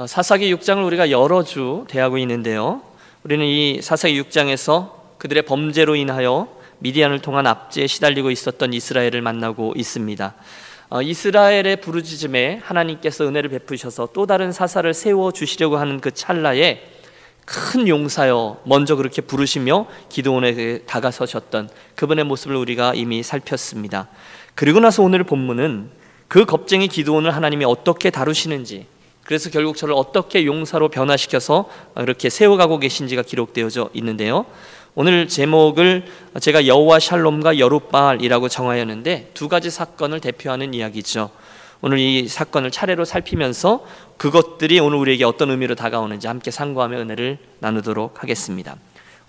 사사기 6장을 우리가 여러 주 대하고 있는데요, 우리는 이 사사기 6장에서 그들의 범죄로 인하여 미디안을 통한 압제에 시달리고 있었던 이스라엘을 만나고 있습니다. 이스라엘의 부르짖음에 하나님께서 은혜를 베푸셔서 또 다른 사사를 세워주시려고 하는 그 찰나에 큰 용사여 먼저 그렇게 부르시며 기드온에게 다가서셨던 그분의 모습을 우리가 이미 살폈습니다. 그리고 나서 오늘 본문은 그 겁쟁이 기드온을 하나님이 어떻게 다루시는지, 그래서 결국 저를 어떻게 용사로 변화시켜서 이렇게 세워가고 계신지가 기록되어져 있는데요, 오늘 제목을 제가 여호와 샬롬과 여룻바알이라고 정하였는데 두 가지 사건을 대표하는 이야기죠. 오늘 이 사건을 차례로 살피면서 그것들이 오늘 우리에게 어떤 의미로 다가오는지 함께 상고하며 은혜를 나누도록 하겠습니다.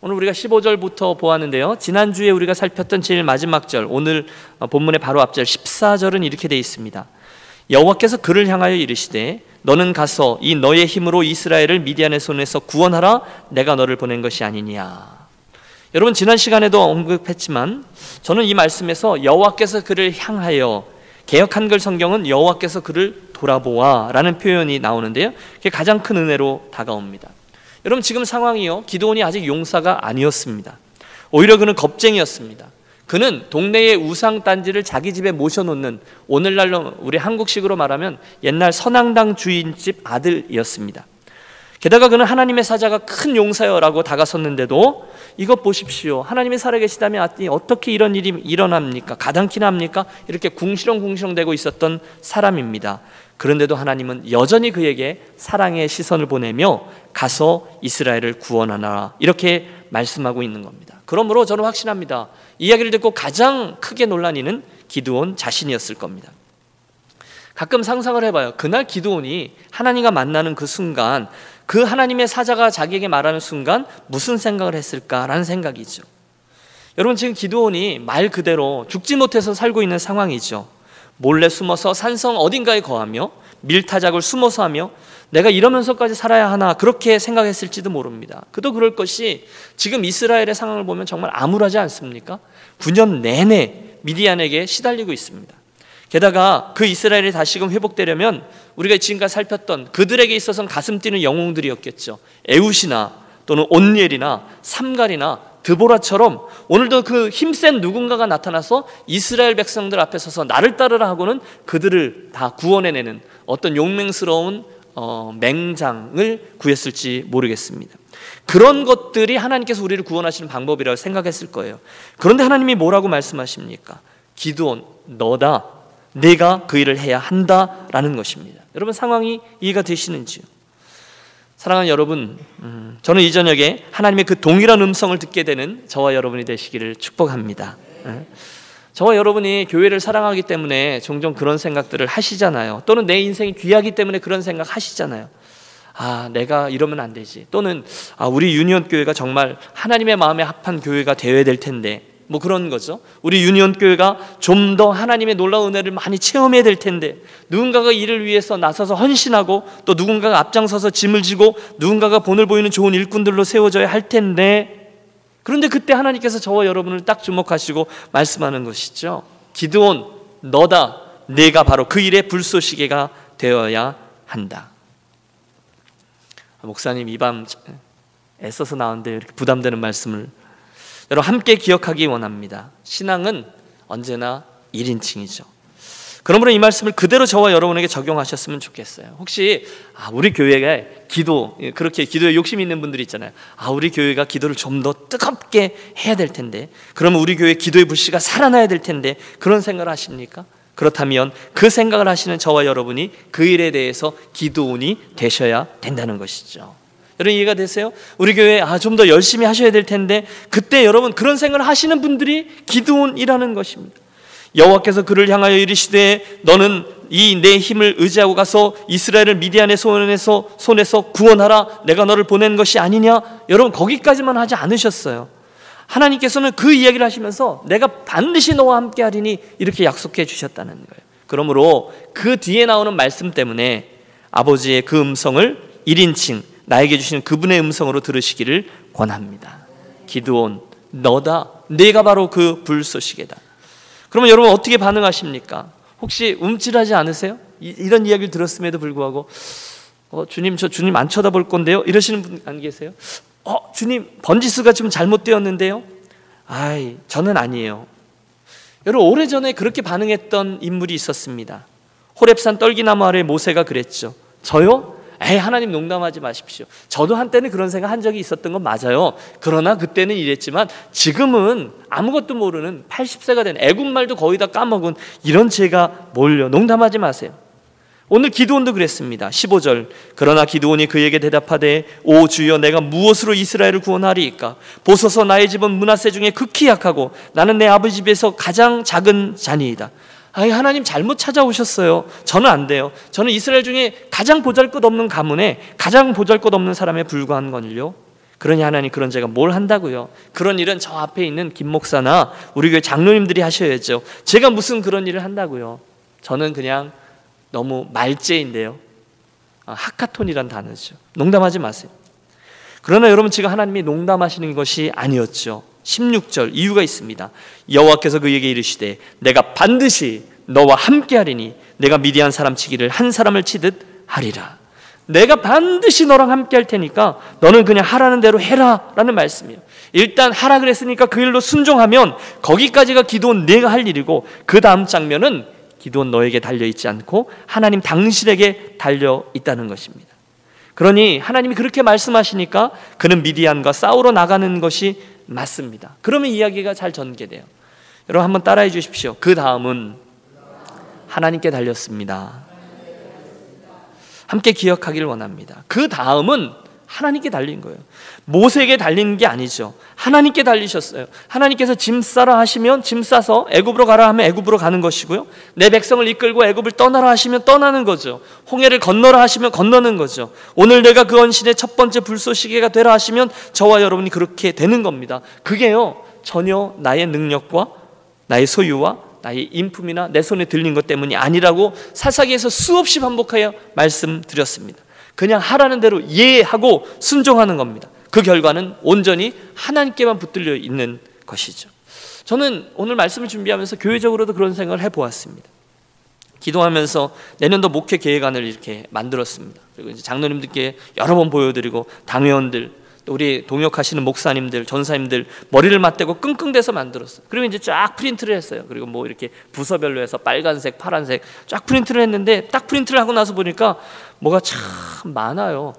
오늘 우리가 15절부터 보았는데요, 지난주에 우리가 살폈던 제일 마지막 절, 오늘 본문의 바로 앞절 14절은 이렇게 되어 있습니다. 여호와께서 그를 향하여 이르시되 너는 가서 이 너의 힘으로 이스라엘을 미디안의 손에서 구원하라. 내가 너를 보낸 것이 아니냐. 여러분, 지난 시간에도 언급했지만 저는 이 말씀에서 여호와께서 그를 향하여, 개역 한글 성경은 여호와께서 그를 돌아보아 라는 표현이 나오는데요, 그게 가장 큰 은혜로 다가옵니다. 여러분, 지금 상황이요, 기드온이 아직 용사가 아니었습니다. 오히려 그는 겁쟁이였습니다. 그는 동네의 우상단지를 자기 집에 모셔놓는, 오늘날로 우리 한국식으로 말하면 옛날 선앙당 주인집 아들이었습니다. 게다가 그는 하나님의 사자가 큰 용사여라고 다가섰는데도 이것 보십시오, 하나님이 살아계시다면 어떻게 이런 일이 일어납니까? 가당키나 합니까? 이렇게 궁시렁궁시렁대고 있었던 사람입니다. 그런데도 하나님은 여전히 그에게 사랑의 시선을 보내며 가서 이스라엘을 구원하라 이렇게 말씀하고 있는 겁니다. 그러므로 저는 확신합니다. 이야기를 듣고 가장 크게 놀란 이는 기드온 자신이었을 겁니다. 가끔 상상을 해봐요. 그날 기드온이 하나님과 만나는 그 순간, 그 하나님의 사자가 자기에게 말하는 순간 무슨 생각을 했을까라는 생각이죠. 여러분, 지금 기드온이 말 그대로 죽지 못해서 살고 있는 상황이죠. 몰래 숨어서 산성 어딘가에 거하며 밀타작을 숨어서 하며 내가 이러면서까지 살아야 하나, 그렇게 생각했을지도 모릅니다. 그도 그럴 것이 지금 이스라엘의 상황을 보면 정말 암울하지 않습니까? 9년 내내 미디안에게 시달리고 있습니다. 게다가 그 이스라엘이 다시금 회복되려면 우리가 지금까지 살폈던 그들에게 있어서는 가슴 뛰는 영웅들이었겠죠. 에웃이나 또는 온니엘이나 삼갈이나 드보라처럼 오늘도 그 힘센 누군가가 나타나서 이스라엘 백성들 앞에 서서 나를 따르라 하고는 그들을 다 구원해내는 어떤 용맹스러운 맹장을 구했을지 모르겠습니다. 그런 것들이 하나님께서 우리를 구원하시는 방법이라고 생각했을 거예요. 그런데 하나님이 뭐라고 말씀하십니까? 기드온, 너다. 내가 그 일을 해야 한다라는 것입니다. 여러분, 상황이 이해가 되시는지요? 사랑하는 여러분, 저는 이 저녁에 하나님의 그 동일한 음성을 듣게 되는 저와 여러분이 되시기를 축복합니다. 저와 여러분이 교회를 사랑하기 때문에 종종 그런 생각들을 하시잖아요. 또는 내 인생이 귀하기 때문에 그런 생각 하시잖아요. 내가 이러면 안 되지. 또는 우리 유니온 교회가 정말 하나님의 마음에 합한 교회가 되어야 될 텐데, 뭐 그런 거죠. 우리 유니온 교회가 좀 더 하나님의 놀라운 은혜를 많이 체험해야 될 텐데, 누군가가 이를 위해서 나서서 헌신하고 또 누군가가 앞장서서 짐을 지고 누군가가 본을 보이는 좋은 일꾼들로 세워져야 할 텐데, 그런데 그때 하나님께서 저와 여러분을 딱 주목하시고 말씀하는 것이죠. 기드온, 너다. 내가 바로 그 일의 불쏘시개가 되어야 한다. 목사님, 이 밤 애써서 나왔는데 이렇게 부담되는 말씀을 여러분 함께 기억하기 원합니다. 신앙은 언제나 1인칭이죠. 그러므로 이 말씀을 그대로 저와 여러분에게 적용하셨으면 좋겠어요. 혹시 우리 교회가 그렇게 기도에 욕심이 있는 분들이 있잖아요. 우리 교회가 기도를 좀 더 뜨겁게 해야 될 텐데, 그러면 우리 교회 기도의 불씨가 살아나야 될 텐데, 그런 생각을 하십니까? 그렇다면 그 생각을 하시는 저와 여러분이 그 일에 대해서 기도원이 되셔야 된다는 것이죠. 여러분, 이해가 되세요? 우리 교회 좀 더 열심히 하셔야 될 텐데, 그때 여러분 그런 생각을 하시는 분들이 기드온이라는 것입니다. 여호와께서 그를 향하여 이르시되 너는 이 내 힘을 의지하고 가서 이스라엘을 미디안의 손에서 구원하라. 내가 너를 보낸 것이 아니냐. 여러분, 거기까지만 하지 않으셨어요. 하나님께서는 그 이야기를 하시면서 내가 반드시 너와 함께 하리니 이렇게 약속해 주셨다는 거예요. 그러므로 그 뒤에 나오는 말씀 때문에 아버지의 그 음성을 1인칭 나에게 주시는 그분의 음성으로 들으시기를 권합니다. 기드온, 너다. 내가 바로 그 불쏘시개다. 그러면 여러분 어떻게 반응하십니까? 혹시 움찔하지 않으세요? 이런 이야기를 들었음에도 불구하고 주님, 저 주님 안 쳐다볼 건데요? 이러시는 분 안 계세요? 주님, 번지수가 좀 잘못되었는데요? 저는 아니에요. 여러분, 오래전에 그렇게 반응했던 인물이 있었습니다. 호렙산 떨기나무 아래 모세가 그랬죠. 저요? 하나님 농담하지 마십시오. 저도 한때는 그런 생각 한 적이 있었던 건 맞아요. 그러나 그때는 이랬지만 지금은 아무것도 모르는 80세가 된 애국말도 거의 다 까먹은 이런 제가 뭘요? 농담하지 마세요. 오늘 기드온도 그랬습니다. 15절, 그러나 기드온이 그에게 대답하되 오 주여, 내가 무엇으로 이스라엘을 구원하리이까? 보소서, 나의 집은 므낫세 중에 극히 약하고 나는 내 아버지 집에서 가장 작은 자니이다. 하나님 잘못 찾아오셨어요. 저는 안 돼요. 저는 이스라엘 중에 가장 보잘것없는 가문에 가장 보잘것없는 사람에 불과한 건요. 그러니 하나님, 그런 제가 뭘 한다고요? 그런 일은 저 앞에 있는 김 목사나 우리 교회 장로님들이 하셔야죠. 제가 무슨 그런 일을 한다고요? 저는 그냥 너무 말재인데요. 하카톤이란 단어죠. 농담하지 마세요. 그러나 여러분, 지금 하나님이 농담하시는 것이 아니었죠. 16절, 이유가 있습니다. 여호와께서 그에게 이르시되 내가 반드시 너와 함께하리니 내가 미디안 사람 치기를 한 사람을 치듯 하리라. 내가 반드시 너랑 함께 할 테니까 너는 그냥 하라는 대로 해라 라는 말씀이에요. 일단 하라 그랬으니까 그 일로 순종하면 거기까지가 기도는 내가 할 일이고, 그 다음 장면은 기도는 너에게 달려있지 않고 하나님 당신에게 달려있다는 것입니다. 그러니 하나님이 그렇게 말씀하시니까 그는 미디안과 싸우러 나가는 것이 맞습니다. 그러면 이야기가 잘 전개돼요. 여러분, 한번 따라해 주십시오. 그 다음은 하나님께 달렸습니다. 함께 기억하기를 원합니다. 그 다음은 하나님께 달린 거예요. 모세에게 달린 게 아니죠. 하나님께 달리셨어요. 하나님께서 짐 싸라 하시면 짐 싸서 애굽으로 가라 하면 애굽으로 가는 것이고요, 내 백성을 이끌고 애굽을 떠나라 하시면 떠나는 거죠. 홍해를 건너라 하시면 건너는 거죠. 오늘 내가 그 언신의 첫 번째 불쏘시개가 되라 하시면 저와 여러분이 그렇게 되는 겁니다. 그게요, 전혀 나의 능력과 나의 소유와 나의 인품이나 내 손에 들린 것 때문이 아니라고 사사기에서 수없이 반복하여 말씀드렸습니다. 그냥 하라는 대로 예하고 순종하는 겁니다. 그 결과는 온전히 하나님께만 붙들려 있는 것이죠. 저는 오늘 말씀을 준비하면서 교회적으로도 그런 생각을 해보았습니다. 기도하면서 내년도 목회 계획안을 이렇게 만들었습니다. 그리고 이제 장로님들께 여러 번 보여드리고, 당회원들, 또 우리 동역하시는 목사님들, 전사님들 머리를 맞대고 끙끙대서 만들었어요. 그리고 이제 쫙 프린트를 했어요. 그리고 뭐 이렇게 부서별로 해서 빨간색, 파란색 쫙 프린트를 했는데, 딱 프린트를 하고 나서 보니까 뭐가 참 많아요.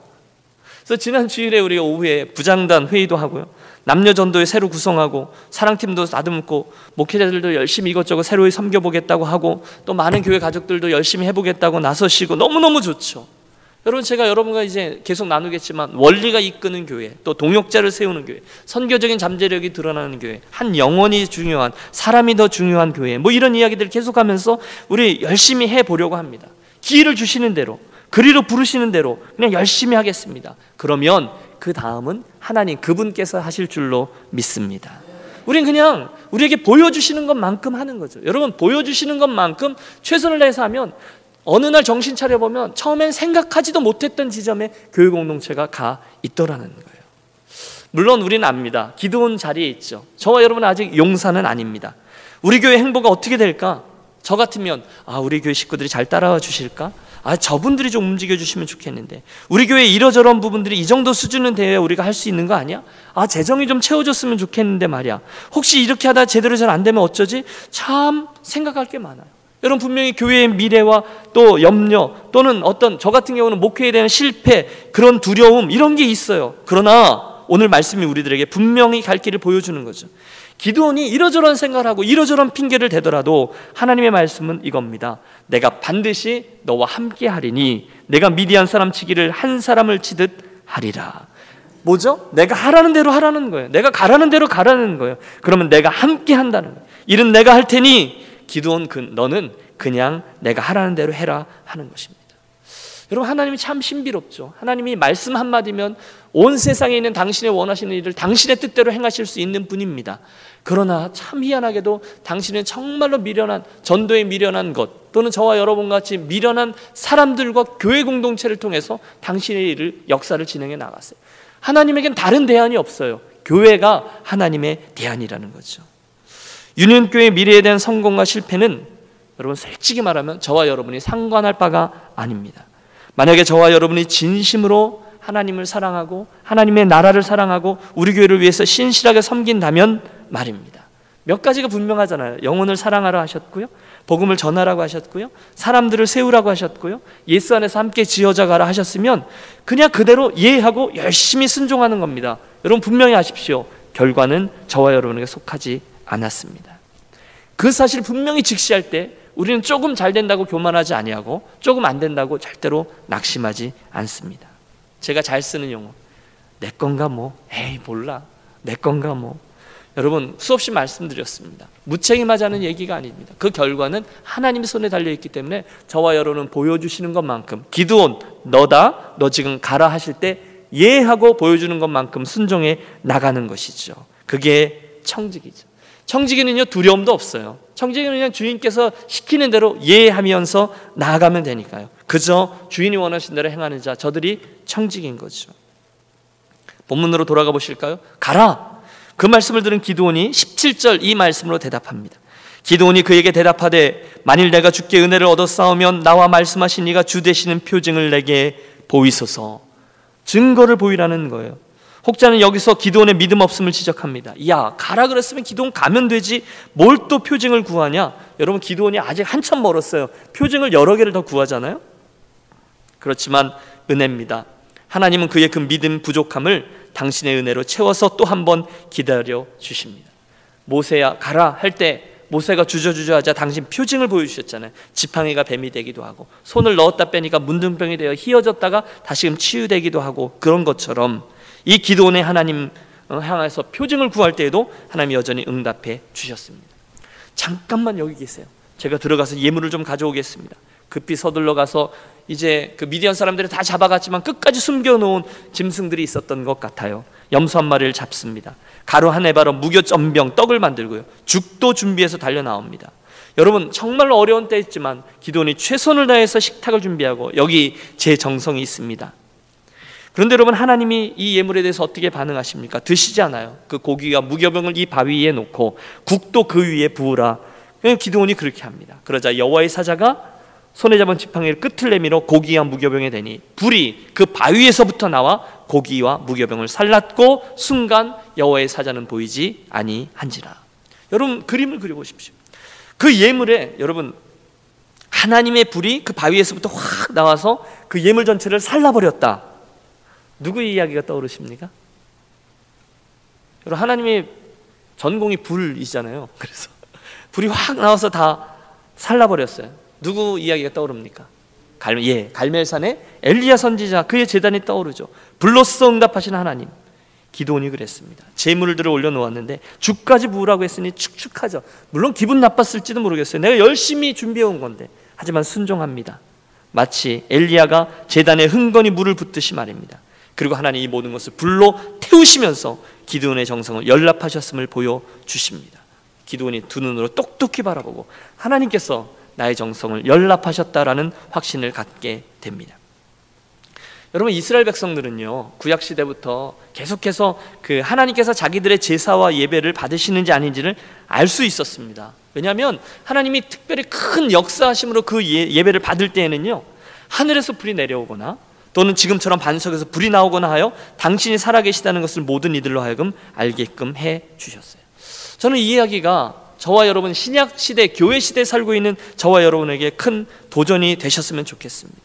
그래서 지난 주일에 우리가 오후에 부장단 회의도 하고요, 남녀 전도회 새로 구성하고, 사랑팀도 다듬고, 목회자들도 열심히 이것저것 새로 섬겨보겠다고 하고, 또 많은 교회 가족들도 열심히 해보겠다고 나서시고, 너무너무 좋죠. 여러분, 제가 여러분과 이제 계속 나누겠지만 원리가 이끄는 교회, 또 동역자를 세우는 교회, 선교적인 잠재력이 드러나는 교회, 한 영혼이 중요한, 사람이 더 중요한 교회, 뭐 이런 이야기들을 계속하면서 우리 열심히 해보려고 합니다. 기회를 주시는 대로, 그리로 부르시는 대로 그냥 열심히 하겠습니다. 그러면 그 다음은 하나님 그분께서 하실 줄로 믿습니다. 우린 그냥 우리에게 보여주시는 것만큼 하는 거죠. 여러분, 보여주시는 것만큼 최선을 다해서 하면 어느 날 정신 차려보면 처음엔 생각하지도 못했던 지점에 교회 공동체가 가 있더라는 거예요. 물론 우리는 압니다. 기도원 자리에 있죠. 저와 여러분은 아직 용사는 아닙니다. 우리 교회 행보가 어떻게 될까? 저 같으면 우리 교회 식구들이 잘 따라와 주실까? 저분들이 좀 움직여 주시면 좋겠는데, 우리 교회 이러저런 부분들이 이 정도 수준은 돼야 우리가 할 수 있는 거 아니야? 재정이 좀 채워줬으면 좋겠는데 말이야. 혹시 이렇게 하다 제대로 잘 안 되면 어쩌지? 참 생각할 게 많아요. 여러분, 분명히 교회의 미래와 또 염려, 또는 어떤, 저 같은 경우는 목회에 대한 실패, 그런 두려움, 이런 게 있어요. 그러나 오늘 말씀이 우리들에게 분명히 갈 길을 보여주는 거죠. 기드온이 이러저런 생각을 하고 이러저런 핑계를 대더라도 하나님의 말씀은 이겁니다. 내가 반드시 너와 함께 하리니 내가 미디안 사람 치기를 한 사람을 치듯 하리라. 뭐죠? 내가 하라는 대로 하라는 거예요. 내가 가라는 대로 가라는 거예요. 그러면 내가 함께 한다는 거예요. 일은 내가 할 테니 기드온, 너는 그냥 내가 하라는 대로 해라 하는 것입니다. 여러분, 하나님이 참 신비롭죠. 하나님이 말씀 한마디면 온 세상에 있는 당신의 원하시는 일을 당신의 뜻대로 행하실 수 있는 분입니다. 그러나 참 희한하게도 당신은 정말로 미련한, 전도에 미련한 것, 또는 저와 여러분 같이 미련한 사람들과 교회 공동체를 통해서 당신의 일을, 역사를 진행해 나갔어요. 하나님에겐 다른 대안이 없어요. 교회가 하나님의 대안이라는 거죠. 유년교회의 미래에 대한 성공과 실패는 여러분 솔직히 말하면 저와 여러분이 상관할 바가 아닙니다. 만약에 저와 여러분이 진심으로 하나님을 사랑하고 하나님의 나라를 사랑하고 우리 교회를 위해서 신실하게 섬긴다면 말입니다. 몇 가지가 분명하잖아요. 영혼을 사랑하라 하셨고요, 복음을 전하라고 하셨고요, 사람들을 세우라고 하셨고요, 예수 안에서 함께 지어져 가라 하셨으면 그냥 그대로 이해하고 열심히 순종하는 겁니다. 여러분 분명히 아십시오. 결과는 저와 여러분에게 속하지 않았습니다. 그 사실 분명히 직시할 때 우리는 조금 잘 된다고 교만하지 아니하고 조금 안 된다고 절대로 낙심하지 않습니다. 제가 잘 쓰는 용어, 내 건가 뭐, 에이 몰라, 내 건가 뭐. 여러분 수없이 말씀드렸습니다. 무책임하자는 얘기가 아닙니다. 그 결과는 하나님 손에 달려있기 때문에 저와 여러분은 보여주시는 것만큼, 기드온 너다, 너 지금 가라 하실 때 예하고 보여주는 것만큼 순종해 나가는 것이죠. 그게 청지기죠. 청지기는요 두려움도 없어요. 청지기는 그냥 주인께서 시키는 대로 예하면서 나아가면 되니까요. 그저 주인이 원하신 대로 행하는 자, 저들이 청지기인 거죠. 본문으로 돌아가 보실까요? 가라! 그 말씀을 들은 기드온이 17절 이 말씀으로 대답합니다. 기드온이 그에게 대답하되 만일 내가 주께 은혜를 얻어 싸우면 나와 말씀하신 이가 주 되시는 표징을 내게 보이소서. 증거를 보이라는 거예요. 혹자는 여기서 기드온의 믿음 없음을 지적합니다. 야, 가라 그랬으면 기드온 가면 되지 뭘 또 표징을 구하냐? 여러분 기드온이 아직 한참 멀었어요. 표징을 여러 개를 더 구하잖아요. 그렇지만 은혜입니다. 하나님은 그의 그 믿음 부족함을 당신의 은혜로 채워서 또 한 번 기다려 주십니다. 모세야 가라 할 때 모세가 주저주저 하자 당신 표징을 보여주셨잖아요. 지팡이가 뱀이 되기도 하고 손을 넣었다 빼니까 문둥병이 되어 휘어졌다가 다시금 치유되기도 하고, 그런 것처럼 이 기드온의 하나님 향해서 표징을 구할 때에도 하나님이 여전히 응답해 주셨습니다. 잠깐만 여기 계세요. 제가 들어가서 예물을 좀 가져오겠습니다. 급히 서둘러 가서 이제 그 미디안 사람들이 다 잡아갔지만 끝까지 숨겨놓은 짐승들이 있었던 것 같아요. 염소 한 마리를 잡습니다. 가루 한 에바로 무교 전병 떡을 만들고요, 죽도 준비해서 달려 나옵니다. 여러분 정말로 어려운 때였지만 기드온이 최선을 다해서 식탁을 준비하고 여기 제 정성이 있습니다. 그런데 여러분 하나님이 이 예물에 대해서 어떻게 반응하십니까? 드시지 않아요. 그 고기와 무교병을 이 바위 위에 놓고 국도 그 위에 부으라. 기드온이 그렇게 합니다. 그러자 여호와의 사자가 손에 잡은 지팡이를 끝을 내밀어 고기와 무교병에 대니 불이 그 바위에서부터 나와 고기와 무교병을 살랐고 순간 여호와의 사자는 보이지 아니한지라. 여러분 그림을 그려보십시오. 그 예물에 여러분 하나님의 불이 그 바위에서부터 확 나와서 그 예물 전체를 살라버렸다. 누구의 이야기가 떠오르십니까? 여러분 하나님의 전공이 불이잖아요. 그래서 불이 확 나와서 다 살라버렸어요. 누구 이야기가 떠오릅니까? 갈멜산의 엘리야 선지자, 그의 제단이 떠오르죠. 불로써 응답하신 하나님. 기드온이 그랬습니다. 제물을 들어 올려놓았는데 죽까지 부으라고 했으니 축축하죠. 물론 기분 나빴을지도 모르겠어요. 내가 열심히 준비해온 건데. 하지만 순종합니다. 마치 엘리야가 제단에 흥건히 물을 붓듯이 말입니다. 그리고 하나님이 이 모든 것을 불로 태우시면서 기드온의 정성을 연락하셨음을 보여주십니다. 기드온이 두 눈으로 똑똑히 바라보고 하나님께서 나의 정성을 연락하셨다라는 확신을 갖게 됩니다. 여러분 이스라엘 백성들은요 구약시대부터 계속해서 그 하나님께서 자기들의 제사와 예배를 받으시는지 아닌지를 알 수 있었습니다. 왜냐하면 하나님이 특별히 큰 역사하심으로 그 예배를 받을 때에는요 하늘에서 불이 내려오거나 또는 지금처럼 반석에서 불이 나오거나 하여 당신이 살아계시다는 것을 모든 이들로 하여금 알게끔 해 주셨어요. 저는 이 이야기가 저와 여러분 신약시대 교회시대에 살고 있는 저와 여러분에게 큰 도전이 되셨으면 좋겠습니다.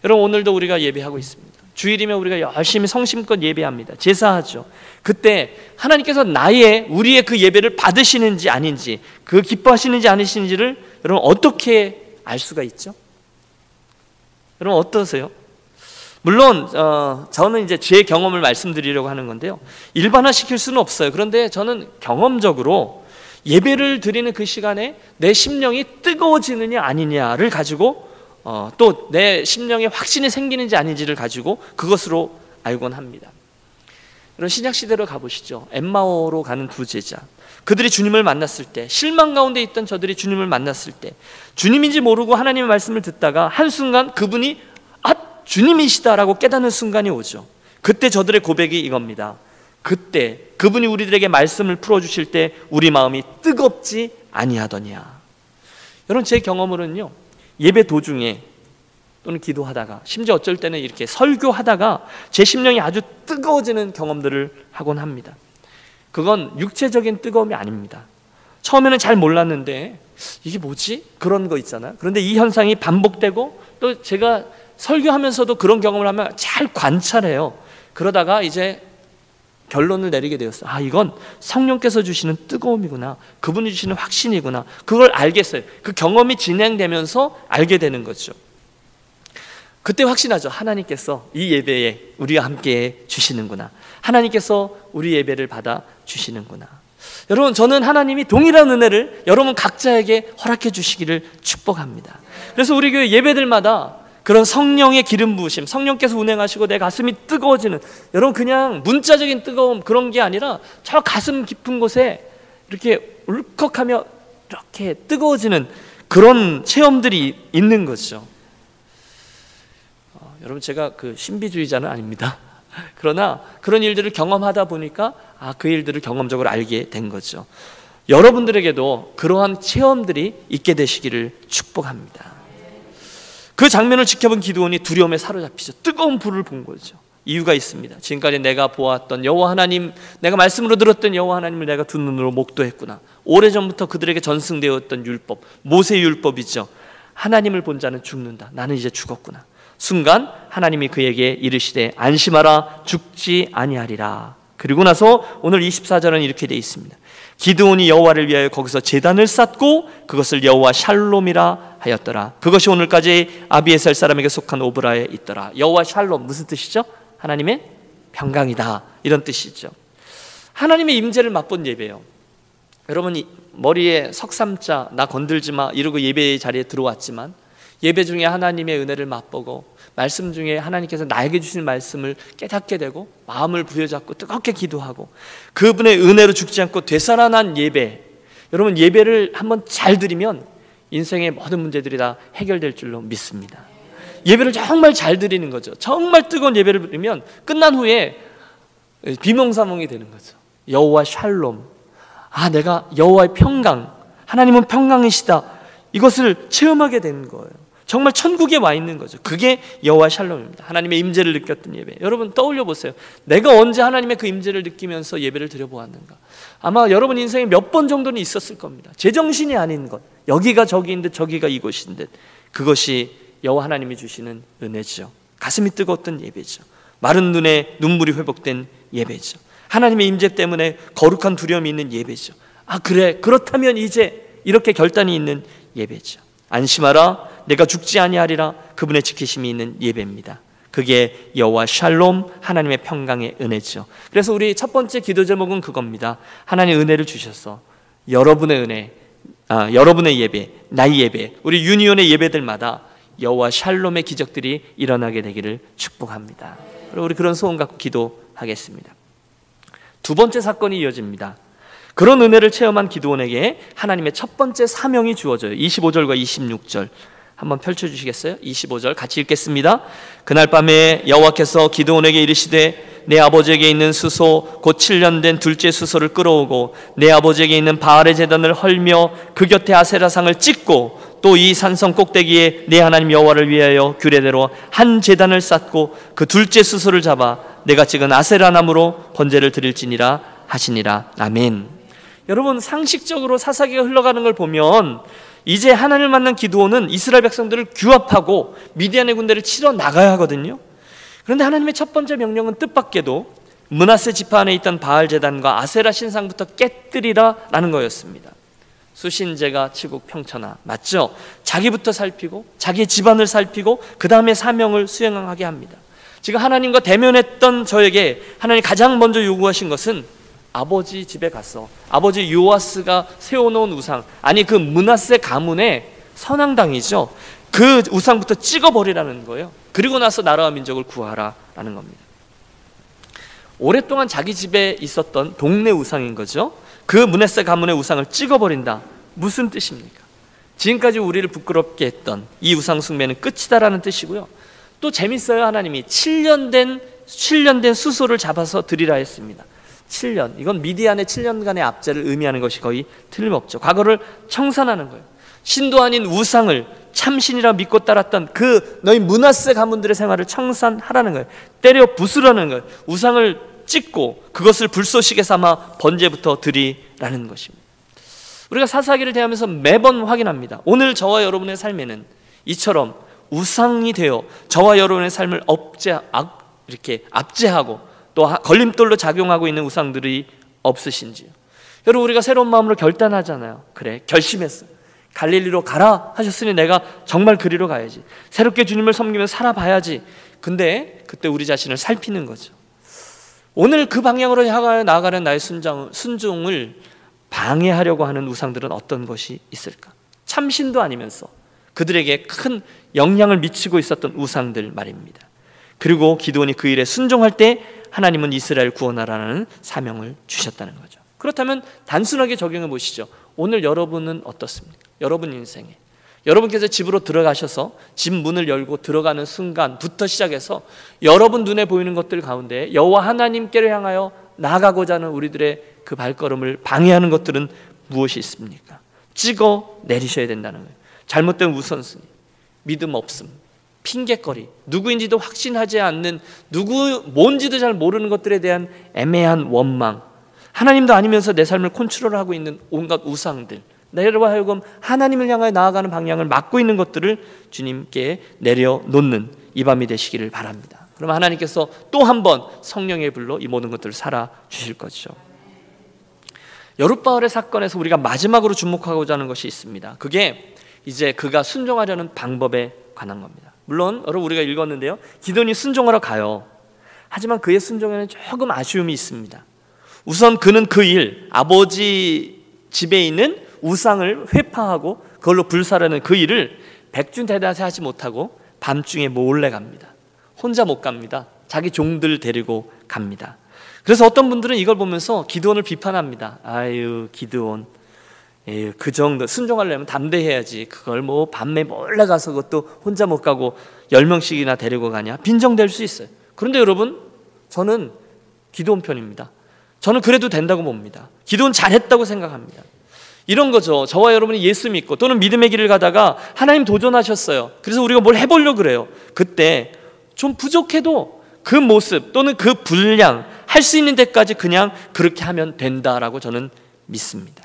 여러분 오늘도 우리가 예배하고 있습니다. 주일이면 우리가 열심히 성심껏 예배합니다. 제사하죠. 그때 하나님께서 우리의 그 예배를 받으시는지 아닌지, 그 기뻐하시는지 아니시는지를 여러분 어떻게 알 수가 있죠? 여러분 어떠세요? 물론 저는 이제 제 경험을 말씀드리려고 하는 건데요, 일반화시킬 수는 없어요. 그런데 저는 경험적으로 예배를 드리는 그 시간에 내 심령이 뜨거워지느냐 아니냐를 가지고 또 내 심령에 확신이 생기는지 아닌지를 가지고 그것으로 알곤 합니다. 여러분 신약시대로 가보시죠. 엠마오로 가는 두 제자, 그들이 주님을 만났을 때, 실망 가운데 있던 저들이 주님을 만났을 때 주님인지 모르고 하나님의 말씀을 듣다가 한순간 그분이 주님이시다라고 깨닫는 순간이 오죠. 그때 저들의 고백이 이겁니다. 그때 그분이 우리들에게 말씀을 풀어주실 때 우리 마음이 뜨겁지 아니하더냐. 여러분 제 경험으로는요 예배 도중에 또는 기도하다가, 심지어 어쩔 때는 이렇게 설교하다가 제 심령이 아주 뜨거워지는 경험들을 하곤 합니다. 그건 육체적인 뜨거움이 아닙니다. 처음에는 잘 몰랐는데 이게 뭐지? 그런 거 있잖아요. 그런데 이 현상이 반복되고, 또 제가 설교하면서도 그런 경험을 하면 잘 관찰해요. 그러다가 이제 결론을 내리게 되었어요. 아, 이건 성령께서 주시는 뜨거움이구나, 그분이 주시는 확신이구나. 그걸 알겠어요. 그 경험이 진행되면서 알게 되는 거죠. 그때 확신하죠. 하나님께서 이 예배에 우리와 함께 주시는구나, 하나님께서 우리 예배를 받아 주시는구나. 여러분, 저는 하나님이 동일한 은혜를 여러분 각자에게 허락해 주시기를 축복합니다. 그래서 우리 교회 예배들마다 그런 성령의 기름 부으심, 성령께서 운행하시고 내 가슴이 뜨거워지는, 여러분 그냥 문자적인 뜨거움 그런 게 아니라 저 가슴 깊은 곳에 이렇게 울컥하며 이렇게 뜨거워지는 그런 체험들이 있는 거죠. 여러분, 제가 그 신비주의자는 아닙니다. 그러나 그런 일들을 경험하다 보니까 그 일들을 경험적으로 알게 된 거죠. 여러분들에게도 그러한 체험들이 있게 되시기를 축복합니다. 그 장면을 지켜본 기드온이 두려움에 사로잡히죠. 뜨거운 불을 본 거죠. 이유가 있습니다. 지금까지 내가 보았던 여호와 하나님, 내가 말씀으로 들었던 여호와 하나님을 내가 두 눈으로 목도했구나. 오래전부터 그들에게 전승되었던 율법, 모세 율법이죠. 하나님을 본 자는 죽는다. 나는 이제 죽었구나. 순간 하나님이 그에게 이르시되 안심하라, 죽지 아니하리라. 그리고 나서 오늘 24절은 이렇게 되어 있습니다. 기드온이 여호와를 위하여 거기서 제단을 쌓고 그것을 여호와 샬롬이라 하였더라. 그것이 오늘까지 아비에셀 사람에게 속한 오브라에 있더라. 여호와 샬롬, 무슨 뜻이죠? 하나님의 평강이다, 이런 뜻이죠. 하나님의 임재를 맛본 예배예요. 여러분, 머리에 석삼자 나 건들지 마 이러고 예배 자리에 들어왔지만, 예배 중에 하나님의 은혜를 맛보고 말씀 중에 하나님께서 나에게 주신 말씀을 깨닫게 되고 마음을 부여잡고 뜨겁게 기도하고 그분의 은혜로 죽지 않고 되살아난 예배, 여러분 예배를 한번 잘 드리면 인생의 모든 문제들이 다 해결될 줄로 믿습니다. 예배를 정말 잘 드리는 거죠. 정말 뜨거운 예배를 드리면 끝난 후에 비몽사몽이 되는 거죠. 여호와 샬롬, 내가 여호와의 평강, 하나님은 평강이시다, 이것을 체험하게 되는 거예요. 정말 천국에 와 있는 거죠. 그게 여호와 샬롬입니다. 하나님의 임재를 느꼈던 예배. 여러분 떠올려 보세요. 내가 언제 하나님의 그 임재를 느끼면서 예배를 드려보았는가? 아마 여러분 인생에 몇 번 정도는 있었을 겁니다. 제정신이 아닌 것, 여기가 저기인 듯 저기가 이곳인 듯, 그것이 여호와 하나님이 주시는 은혜죠. 가슴이 뜨거웠던 예배죠. 마른 눈에 눈물이 회복된 예배죠. 하나님의 임재 때문에 거룩한 두려움이 있는 예배죠. 그래, 그렇다면 이제 이렇게 결단이 있는 예배죠. 안심하라, 내가 죽지 아니하리라, 그분의 지키심이 있는 예배입니다. 그게 여호와 샬롬, 하나님의 평강의 은혜죠. 그래서 우리 첫 번째 기도 제목은 그겁니다. 하나님의 은혜를 주셔서 여러분의 은혜, 여러분의 예배, 나의 예배, 우리 유니온의 예배들마다 여호와 샬롬의 기적들이 일어나게 되기를 축복합니다. 그리고 우리 그런 소원 갖고 기도하겠습니다. 두 번째 사건이 이어집니다. 그런 은혜를 체험한 기드온에게 하나님의 첫 번째 사명이 주어져요. 25절과 26절 한번 펼쳐주시겠어요? 25절 같이 읽겠습니다. 그날 밤에 여호와께서 기드온에게 이르시되 내 아버지에게 있는 수소 곧 7년 된 둘째 수소를 끌어오고 내 아버지에게 있는 바알의 제단을 헐며 그 곁에 아세라상을 찍고 또 이 산성 꼭대기에 내 하나님 여호와를 위하여 규례대로 한 제단을 쌓고 그 둘째 수소를 잡아 내가 찍은 아세라 나무로 번제를 드릴지니라 하시니라. 아멘. 여러분, 상식적으로 사사기가 흘러가는 걸 보면 이제 하나님을 만난 기드온은 이스라엘 백성들을 규합하고 미디안의 군대를 치러 나가야 하거든요. 그런데 하나님의 첫 번째 명령은 뜻밖에도 므낫세 지파 안에 있던 바알 제단과 아세라 신상부터 깨뜨리라 라는 거였습니다. 수신제가 치국 평천하, 맞죠? 자기부터 살피고 자기의 집안을 살피고 그 다음에 사명을 수행하게 합니다. 지금 하나님과 대면했던 저에게 하나님 가장 먼저 요구하신 것은 아버지 집에 가서 아버지 요아스가 세워놓은 우상, 그 므낫세 가문의 선앙당이죠. 그 우상부터 찍어버리라는 거예요. 그리고 나서 나라와 민족을 구하라라는 겁니다. 오랫동안 자기 집에 있었던 동네 우상인 거죠. 그 므낫세 가문의 우상을 찍어버린다. 무슨 뜻입니까? 지금까지 우리를 부끄럽게 했던 이 우상 숭배는 끝이다라는 뜻이고요. 또 재밌어요. 하나님이 7년 된 수소를 잡아서 드리라 했습니다. 7년, 이건 미디안의 7년간의 압제를 의미하는 것이 거의 틀림없죠. 과거를 청산하는 거예요. 신도 아닌 우상을 참신이라 믿고 따랐던 그 너희 므낫세 가문들의 생활을 청산하라는 거예요. 때려 부수라는 거예요. 우상을 찍고 그것을 불쏘시개 삼아 번제부터 드리라는 것입니다. 우리가 사사기를 대하면서 매번 확인합니다. 오늘 저와 여러분의 삶에는 이처럼 우상이 되어 저와 여러분의 삶을 이렇게 압제하고 또 걸림돌로 작용하고 있는 우상들이 없으신지요? 여러분, 우리가 새로운 마음으로 결단하잖아요. 그래, 결심했어. 갈릴리로 가라 하셨으니 내가 정말 그리로 가야지. 새롭게 주님을 섬기며 살아봐야지. 근데 그때 우리 자신을 살피는 거죠. 오늘 그 방향으로 향하여 나아가는 나의 순종을 방해하려고 하는 우상들은 어떤 것이 있을까? 참신도 아니면서 그들에게 큰 영향을 미치고 있었던 우상들 말입니다. 그리고 기드온이 그 일에 순종할 때 하나님은 이스라엘 구원하라는 사명을 주셨다는 거죠. 그렇다면 단순하게 적용해 보시죠. 오늘 여러분은 어떻습니까? 여러분 인생에 여러분께서 집으로 들어가셔서 집 문을 열고 들어가는 순간부터 시작해서 여러분 눈에 보이는 것들 가운데 여호와 하나님께로 향하여 나아가고자 하는 우리들의 그 발걸음을 방해하는 것들은 무엇이 있습니까? 찍어 내리셔야 된다는 거예요. 잘못된 우선순위, 믿음 없음, 핑계거리, 누구인지도 확신하지 않는, 뭔지도 잘 모르는 것들에 대한 애매한 원망, 하나님도 아니면서 내 삶을 컨트롤하고 있는 온갖 우상들, 내로 하여금 하나님을 향하여 나아가는 방향을 막고 있는 것들을 주님께 내려놓는 이 밤이 되시기를 바랍니다. 그러면 하나님께서 또 한 번 성령의 불로 이 모든 것들을 살아 주실 거죠. 여룻바알의 사건에서 우리가 마지막으로 주목하고자 하는 것이 있습니다. 그게 이제 그가 순종하려는 방법에 관한 겁니다. 물론 여러분, 우리가 읽었는데요, 기드온이 순종하러 가요. 하지만 그의 순종에는 조금 아쉬움이 있습니다. 우선 그는 그 일, 아버지 집에 있는 우상을 회파하고 그걸로 불사르는 그 일을 백준대낮에 하지 못하고 밤중에 몰래 갑니다. 혼자 못 갑니다. 자기 종들 데리고 갑니다. 그래서 어떤 분들은 이걸 보면서 기드온을 비판합니다. 아유, 기드온, 그 정도 순종하려면 담대해야지. 그걸 뭐 밤에 몰래 가서 그것도 혼자 못 가고 10명씩이나 데리고 가냐? 빈정될 수 있어요. 그런데 여러분, 저는 기드온 편입니다. 저는 그래도 된다고 봅니다. 기드온 잘했다고 생각합니다. 이런 거죠. 저와 여러분이 예수 믿고 또는 믿음의 길을 가다가 하나님 도전하셨어요. 그래서 우리가 뭘 해보려고 그래요. 그때 좀 부족해도 그 모습 또는 그 분량, 할 수 있는 데까지 그냥 그렇게 하면 된다라고 저는 믿습니다.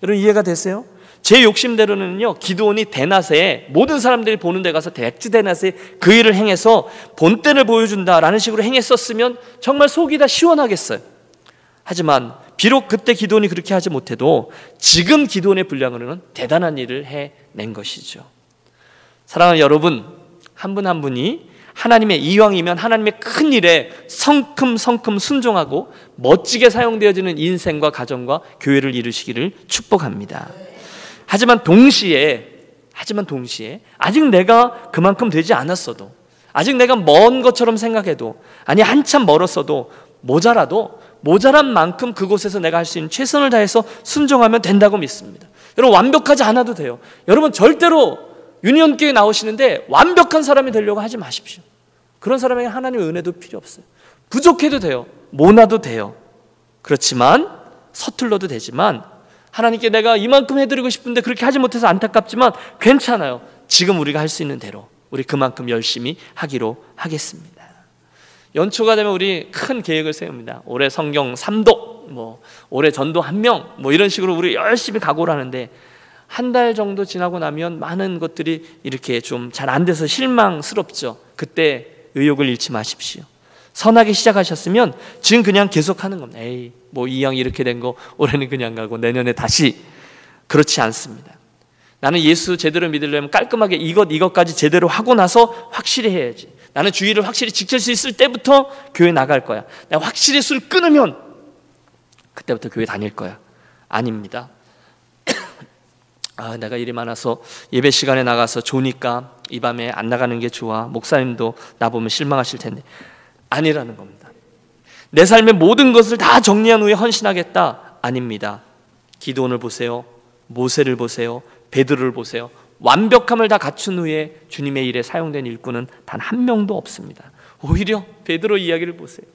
여러분, 이해가 되세요? 제 욕심대로는요, 기드온이 대낮에 모든 사람들이 보는 데 가서 백주 대낮에 그 일을 행해서 본때를 보여준다라는 식으로 행했었으면 정말 속이 다 시원하겠어요. 하지만 비록 그때 기드온이 그렇게 하지 못해도 지금 기드온의 분량으로는 대단한 일을 해낸 것이죠. 사랑하는 여러분, 한 분 한 분이 하나님의 이왕이면 하나님의 큰 일에 성큼 순종하고 멋지게 사용되어지는 인생과 가정과 교회를 이루시기를 축복합니다. 하지만 동시에 아직 내가 그만큼 되지 않았어도, 아직 내가 먼 것처럼 생각해도, 아니 한참 멀었어도 모자란 만큼 그곳에서 내가 할 수 있는 최선을 다해서 순종하면 된다고 믿습니다. 여러분, 완벽하지 않아도 돼요. 여러분, 절대로 유니온교회 나오시는데 완벽한 사람이 되려고 하지 마십시오. 그런 사람에게 하나님의 은혜도 필요 없어요. 부족해도 돼요. 모나도 돼요. 그렇지만 서툴러도 되지만 하나님께 내가 이만큼 해드리고 싶은데 그렇게 하지 못해서 안타깝지만 괜찮아요. 지금 우리가 할 수 있는 대로 우리 그만큼 열심히 하기로 하겠습니다. 연초가 되면 우리 큰 계획을 세웁니다. 올해 성경 3독, 올해 전도 1명, 이런 식으로 우리 열심히 각오를 하는데 한 달 정도 지나고 나면 많은 것들이 이렇게 좀 잘 안 돼서 실망스럽죠. 그때 의욕을 잃지 마십시오. 선하게 시작하셨으면 지금 그냥 계속하는 겁니다. 이왕 이렇게 된 거 올해는 그냥 가고 내년에 다시. 그렇지 않습니다. 나는 예수 제대로 믿으려면 깔끔하게 이것까지 제대로 하고 나서 확실히 해야지. 나는 주의를 확실히 지킬 수 있을 때부터 교회 나갈 거야. 내가 확실히 술 끊으면 그때부터 교회 다닐 거야. 아닙니다. 내가 일이 많아서 예배 시간에 나가서 좋으니까 이 밤에 안 나가는 게 좋아. 목사님도 나보면 실망하실 텐데. 아니라는 겁니다. 내 삶의 모든 것을 다 정리한 후에 헌신하겠다. 아닙니다. 기드온을 보세요. 모세를 보세요. 베드로를 보세요. 완벽함을 다 갖춘 후에 주님의 일에 사용된 일꾼은 단 한 명도 없습니다. 오히려 베드로 이야기를 보세요.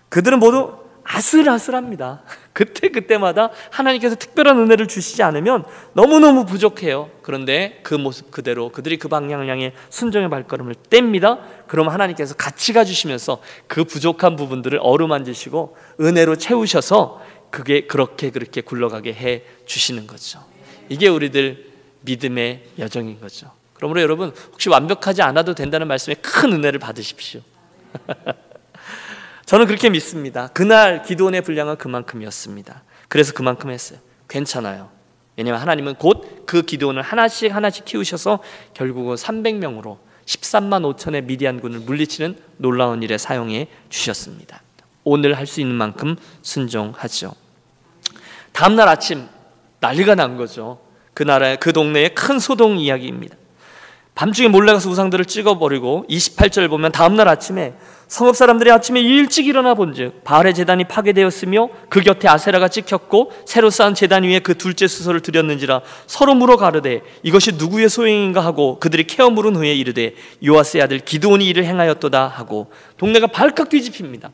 그들은 모두 아슬아슬합니다. 그때마다 하나님께서 특별한 은혜를 주시지 않으면 너무너무 부족해요. 그런데 그 모습 그대로 그들이 그 방향을 향해 순종의 발걸음을 뗍니다. 그럼 하나님께서 같이 가주시면서 그 부족한 부분들을 어루만지시고 은혜로 채우셔서 그게 그렇게 굴러가게 해 주시는 거죠. 이게 우리들 믿음의 여정인 거죠. 그러므로 여러분, 혹시 완벽하지 않아도 된다는 말씀에 큰 은혜를 받으십시오. 저는 그렇게 믿습니다. 그날 기드온의 분량은 그만큼이었습니다. 그래서 그만큼 했어요. 괜찮아요. 왜냐하면 하나님은 곧 그 기드온을 하나씩 키우셔서 결국은 300명으로 13만 5천의 미디안군을 물리치는 놀라운 일에 사용해 주셨습니다. 오늘 할 수 있는 만큼 순종하죠. 다음날 아침 난리가 난 거죠. 그 나라의 그 동네의 큰 소동 이야기입니다. 밤중에 몰래 가서 우상들을 찍어버리고 28절 보면 다음날 아침에 성읍 사람들이 아침에 일찍 일어나 본즉 바알의 제단이 파괴되었으며 그 곁에 아세라가 찍혔고 새로 쌓은 제단 위에 그 둘째 수소를 드렸는지라 서로 물어 가르되 이것이 누구의 소행인가 하고 그들이 캐어 물은 후에 이르되 요아스의 아들 기드온이 이를 행하였도다 하고 동네가 발칵 뒤집힙니다.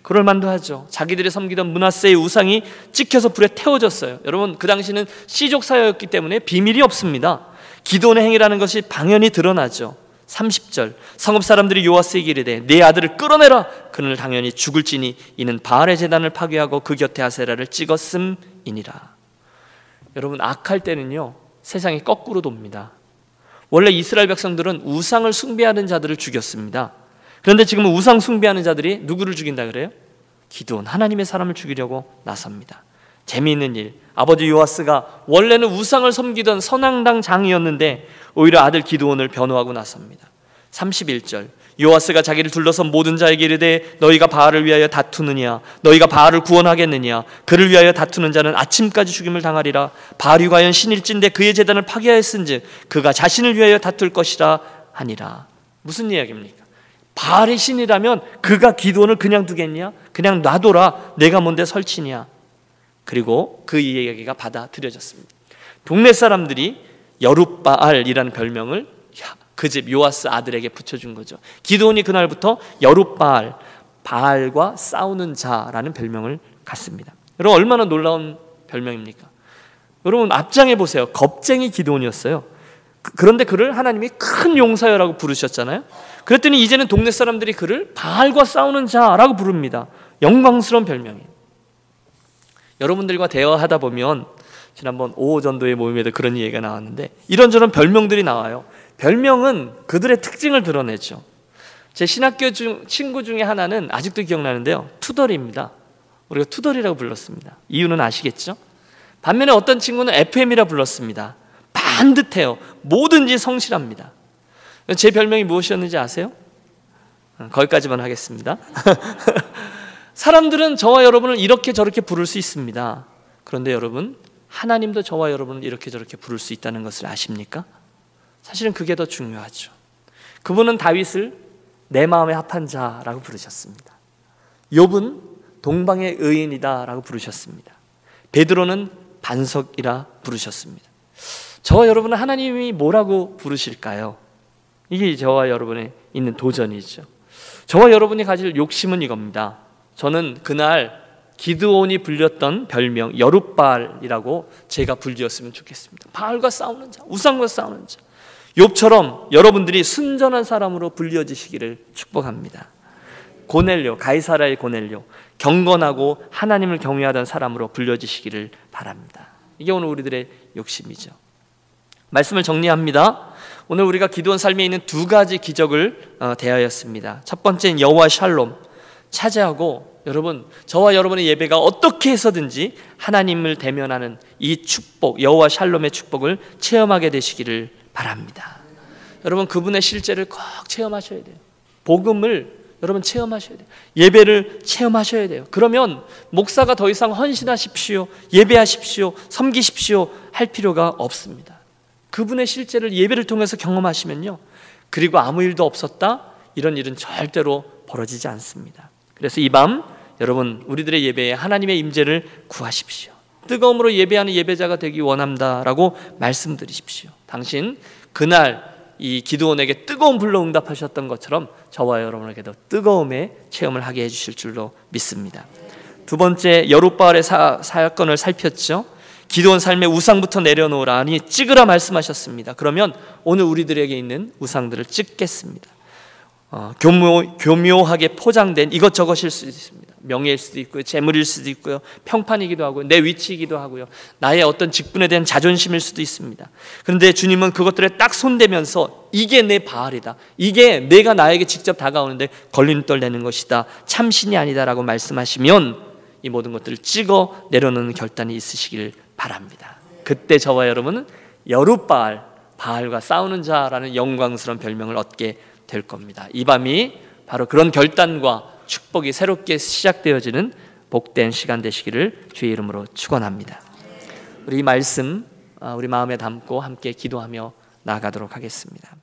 그럴 만도 하죠. 자기들이 섬기던 므낫세의 우상이 찍혀서 불에 태워졌어요. 여러분, 그 당시는 씨족 사회였기 때문에 비밀이 없습니다. 기드온의 행위라는 것이 방연히 드러나죠. 30절 성읍 사람들이 요아스에게 이르되 내 아들을 끌어내라. 그는 당연히 죽을지니 이는 바알의 제단을 파괴하고 그 곁에 아세라를 찍었음이니라. 여러분, 악할 때는요 세상이 거꾸로 돕니다. 원래 이스라엘 백성들은 우상을 숭배하는 자들을 죽였습니다. 그런데 지금은 우상 숭배하는 자들이 누구를 죽인다 그래요? 기드온, 하나님의 사람을 죽이려고 나섭니다. 재미있는 일, 아버지 요아스가 원래는 우상을 섬기던 선앙당 장이었는데 오히려 아들 기드온을 변호하고 나섭니다. 31절 요아스가 자기를 둘러선 모든 자에게 이르되 너희가 바알을 위하여 다투느냐, 너희가 바알을 구원하겠느냐, 그를 위하여 다투는 자는 아침까지 죽임을 당하리라. 바알이 과연 신일진데 그의 제단을 파괴하였은즉 그가 자신을 위하여 다툴 것이라 하니라. 무슨 이야기입니까? 바알이 신이라면 그가 기드온을 그냥 두겠냐? 그냥 놔둬라. 내가 뭔데 설치냐? 그리고 그 이야기가 받아들여졌습니다. 동네 사람들이 여룻바알이라는 별명을 그 집 요아스 아들에게 붙여준 거죠. 기드온이 그날부터 여룻바알, 바알과 싸우는 자라는 별명을 갖습니다. 여러분, 얼마나 놀라운 별명입니까? 여러분, 앞장에 보세요. 겁쟁이 기드온이었어요. 그런데 그를 하나님이 큰 용사여라고 부르셨잖아요. 그랬더니 이제는 동네 사람들이 그를 바알과 싸우는 자라고 부릅니다. 영광스러운 별명이에요. 여러분들과 대화하다 보면 지난번 5호 전도의 모임에도 그런 얘기가 나왔는데 이런저런 별명들이 나와요. 별명은 그들의 특징을 드러내죠. 제 신학교 친구 중에 하나는 아직도 기억나는데요, 투덜입니다. 우리가 투덜이라고 불렀습니다. 이유는 아시겠죠? 반면에 어떤 친구는 FM이라 불렀습니다. 반듯해요. 뭐든지 성실합니다. 제 별명이 무엇이었는지 아세요? 거기까지만 하겠습니다. 사람들은 저와 여러분을 이렇게 저렇게 부를 수 있습니다. 그런데 여러분, 하나님도 저와 여러분을 이렇게 저렇게 부를 수 있다는 것을 아십니까? 사실은 그게 더 중요하죠. 그분은 다윗을 내 마음에 합한 자라고 부르셨습니다. 욥은 동방의 의인이다 라고 부르셨습니다. 베드로는 반석이라 부르셨습니다. 저와 여러분은 하나님이 뭐라고 부르실까요? 이게 저와 여러분에 있는 도전이죠. 저와 여러분이 가질 욕심은 이겁니다. 저는 그날 기드온이 불렸던 별명 여룻바알이라고 제가 불리었으면 좋겠습니다. 바알과 싸우는 자, 우상과 싸우는 자. 욥처럼 여러분들이 순전한 사람으로 불려지시기를 축복합니다. 고넬료, 가이사라의 고넬료, 경건하고 하나님을 경외하던 사람으로 불려지시기를 바랍니다. 이게 오늘 우리들의 욕심이죠. 말씀을 정리합니다. 오늘 우리가 기드온 삶에 있는 두 가지 기적을 대하였습니다. 첫 번째는 여호와 샬롬, 차지하고 여러분, 저와 여러분의 예배가 어떻게 해서든지 하나님을 대면하는 이 축복, 여호와 샬롬의 축복을 체험하게 되시기를 바랍니다. 여러분, 그분의 실제를 꼭 체험하셔야 돼요. 복음을 여러분 체험하셔야 돼요. 예배를 체험하셔야 돼요. 그러면 목사가 더 이상 헌신하십시오, 예배하십시오, 섬기십시오 할 필요가 없습니다. 그분의 실제를 예배를 통해서 경험하시면요, 그리고 아무 일도 없었다 이런 일은 절대로 벌어지지 않습니다. 그래서 이 밤 여러분, 우리들의 예배에 하나님의 임재를 구하십시오. 뜨거움으로 예배하는 예배자가 되기 원합니다라고 말씀드리십시오. 당신 그날 이 기드온에게 뜨거운 불로 응답하셨던 것처럼 저와 여러분에게도 뜨거움의 체험을 하게 해주실 줄로 믿습니다. 두 번째 여룻바알의 사건을 살폈죠. 기도원 삶의 우상부터 내려놓으라 하니 찍으라 말씀하셨습니다. 그러면 오늘 우리들에게 있는 우상들을 찍겠습니다. 교묘하게 포장된 이것저것일 수 있습니다. 명예일 수도 있고요, 재물일 수도 있고요, 평판이기도 하고요, 내 위치이기도 하고요, 나의 어떤 직분에 대한 자존심일 수도 있습니다. 그런데 주님은 그것들에 딱 손대면서 이게 내 바알이다, 이게 내가 나에게 직접 다가오는데 걸림돌 내는 것이다, 참신이 아니다라고 말씀하시면 이 모든 것들을 찍어 내려놓는 결단이 있으시길 바랍니다. 그때 저와 여러분은 여룻바알, 바알과 싸우는 자라는 영광스러운 별명을 얻게 될 겁니다. 이 밤이 바로 그런 결단과 축복이 새롭게 시작되어지는 복된 시간 되시기를 주의 이름으로 축원합니다. 우리 이 말씀 우리 마음에 담고 함께 기도하며 나아가도록 하겠습니다.